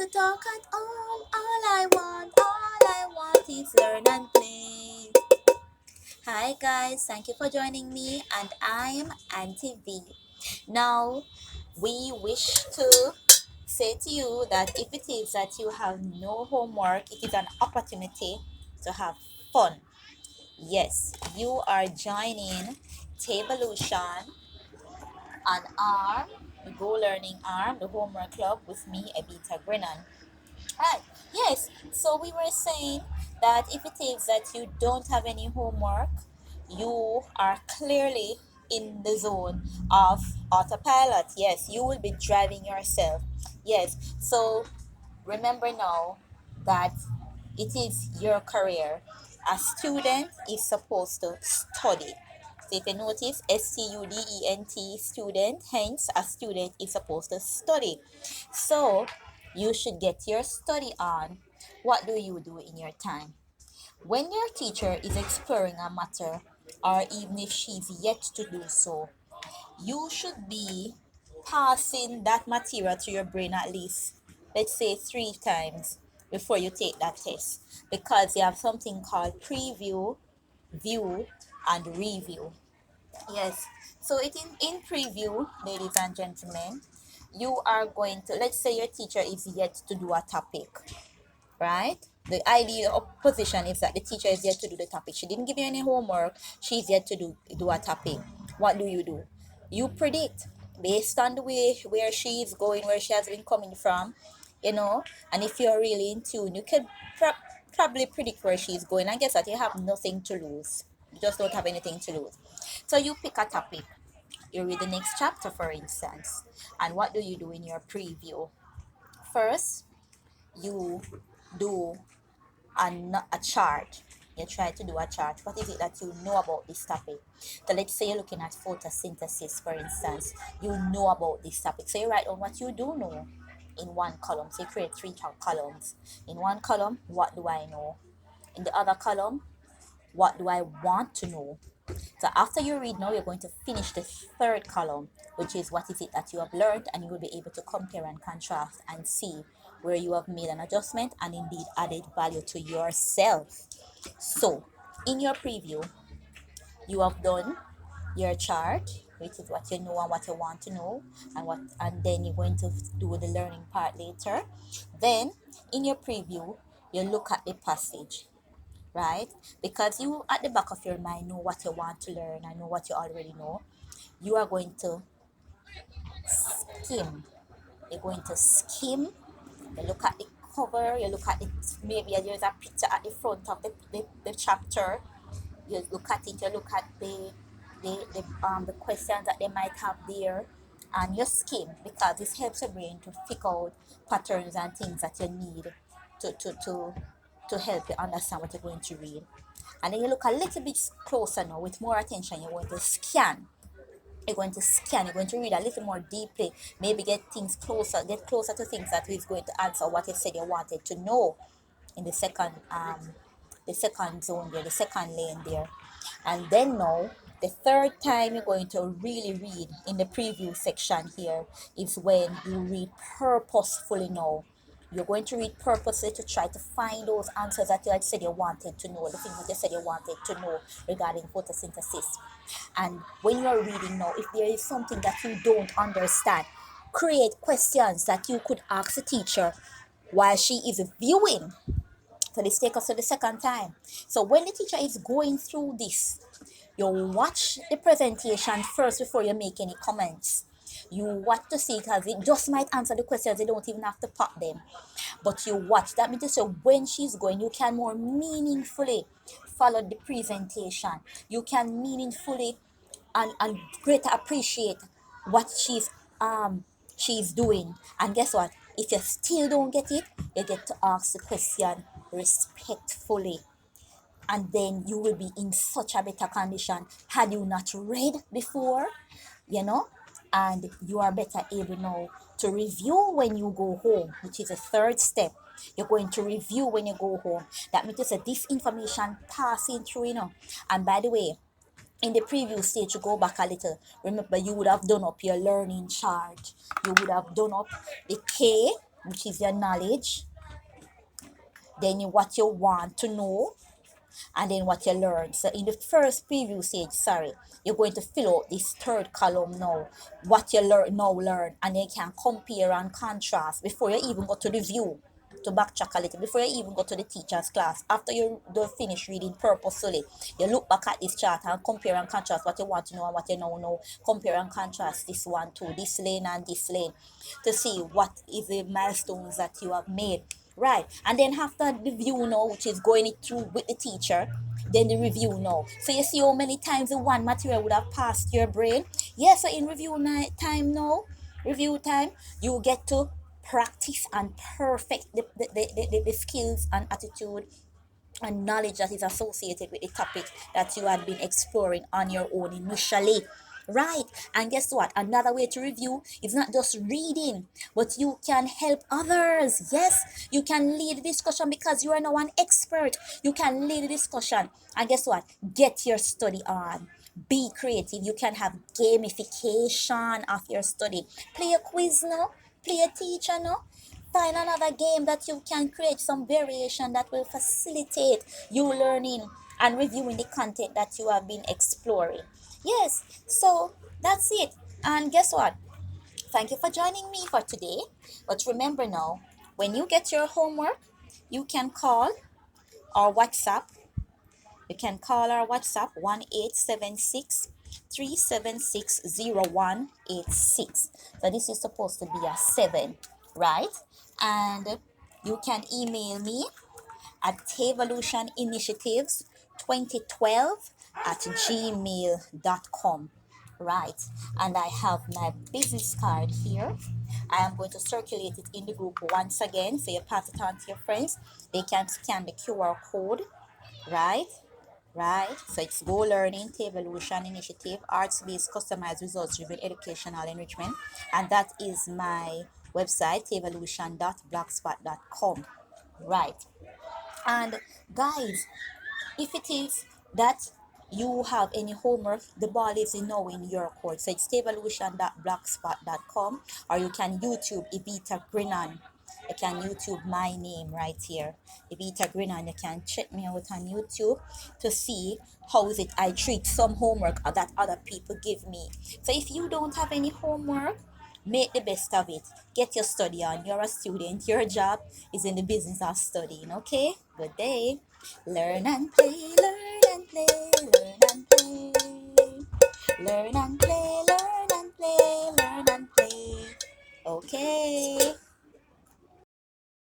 to talk at all. All I want is learn and play. Hi guys, thank you for joining me, and I'm Auntie V. Now, we wish to say to you that if it is that you have no homework, it is an opportunity to have fun. Yes, you are joining Tabelution on ARM, the Go Learning ARM, the homework club with me, Ebita Grennan. Right. Yes. So we were saying that if it is that you don't have any homework, you are clearly in the zone of autopilot. Yes, you will be driving yourself. Yes. So remember now that it is your career. A student is supposed to study. So if you notice, student, student, hence a student is supposed to study. So you should get your study on. What do you do in your time? When your teacher is exploring a matter, or even if she's yet to do so, you should be passing that material to your brain at least, let's say 3 times before you take that test, because you have something called preview, view, and review. Yes. So in preview, ladies and gentlemen, you are going to, let's say your teacher is yet to do a topic, right? The ideal position is that the teacher is yet to do the topic. She didn't give you any homework. She's yet to do a topic. What do? You predict based on the way where she is going, where she has been coming from, and if you're really in tune, you can probably predict where she's going. And guess what? You have nothing to lose. You just don't have anything to lose. So you pick a topic. You read the next chapter, for instance. And what do you do in your preview? First, you do a chart. You try to do a chart. What is it that you know about this topic? So let's say you're looking at photosynthesis, for instance. You know about this topic. So you write on what you do know in one column. So you create three columns. In one column, what do I know? In the other column, what do I want to know? So after you read now, you're going to finish the third column, which is what is it that you have learned, and you will be able to compare and contrast and see where you have made an adjustment and indeed added value to yourself. So in your preview, you have done your chart, which is what you know and what you want to know, and then you're going to do the learning part later. Then in your preview, you look at the passage, right? Because you at the back of your mind know what you want to learn and know what you already know. You are going to skim. You're going to skim. You look at the cover. You look at it. Maybe there's a picture at the front of the chapter. You look at it. You look at the questions that they might have there, and you skim, because this helps your brain to pick out patterns and things that you need to to to to help you understand what you're going to read. And then you look a little bit closer now with more attention. You're going to scan. You're going to read a little more deeply, maybe get closer to things that is going to answer what you said you wanted to know in the second zone there, the second lane there. And then now, the third time you're going to really read in the preview section here is when you read purposefully now. You're going to read purposely to try to find those answers that you had said you wanted to know, the things that you said you wanted to know regarding photosynthesis. And when you are reading now, if there is something that you don't understand, create questions that you could ask the teacher while she is viewing. So this takes us to the second time. So when the teacher is going through this, you watch the presentation first before you make any comments. You watch to see, because it just might answer the questions. You don't even have to pop them. But you watch. That means to say when she's going, you can more meaningfully follow the presentation. You can meaningfully and greater appreciate what she's doing. And guess what? If you still don't get it, you get to ask the question respectfully, and then you will be in such a better condition had you not read before, you know and you are better able now to review when you go home, which is a third step. You're going to review when you go home. That means to say this information passing through, and by the way, in the previous stage, to go back a little, remember you would have done up your learning chart. You would have done up the K, which is your knowledge, then what you want to know, and then what you learn. So in the first preview stage, you're going to fill out this third column now. What you learn, and then you can compare and contrast before you even go to the view. To backtrack a little, before you even go to the teacher's class, after you do finish reading purposefully, you look back at this chart and compare and contrast what you want to know and what you now know. Compare and contrast this one to this lane and this lane to see what is the milestones that you have made. Right, and then after the view now, which is going it through with the teacher, then the review now. So you see how many times the one material would have passed your brain. Yes, so in time now, review time, you get to practice and perfect the skills and attitude and knowledge that is associated with the topic that you had been exploring on your own initially. Right, and guess what? Another way to review is not just reading, but you can help others. Yes, you can lead the discussion because you are now an expert. You can lead the discussion, and guess what? Get your study on. Be creative. You can have gamification of your study. Play a quiz now. Play a teacher now. Find another game that you can create some variation that will facilitate you learning and reviewing the content that you have been exploring. Yes, so that's it. And guess what? Thank you for joining me for today. But remember now, when you get your homework, you can call or WhatsApp. You can call our WhatsApp 1-876-376-0186. So this is supposed to be a 7, right? And you can email me at evolutioninitiatives2012 at gmail.com. Right, and I have my business card here. I am going to circulate it in the group once again, so you pass it on to your friends. They can scan the QR code, right? Right, so it's Go Learning, Evolution Initiative, Arts-Based Customized Results-Driven Educational Enrichment, and that is my website, evolution.blogspot.com. Right, and guys, if it is that you have any homework, the ball is now in your court. So it's evolution.blogspot.com, or you can YouTube Evita Grinan. You can YouTube my name right here, Evita Grinan. You can check me out on YouTube to see how is it I treat some homework that other people give me. So if you don't have any homework, make the best of it. Get your study on. You're a student. Your job is in the business of studying. Okay? Good day. Learn and play, learn and play, learn and play. Learn and play, learn and play, learn and play. Okay.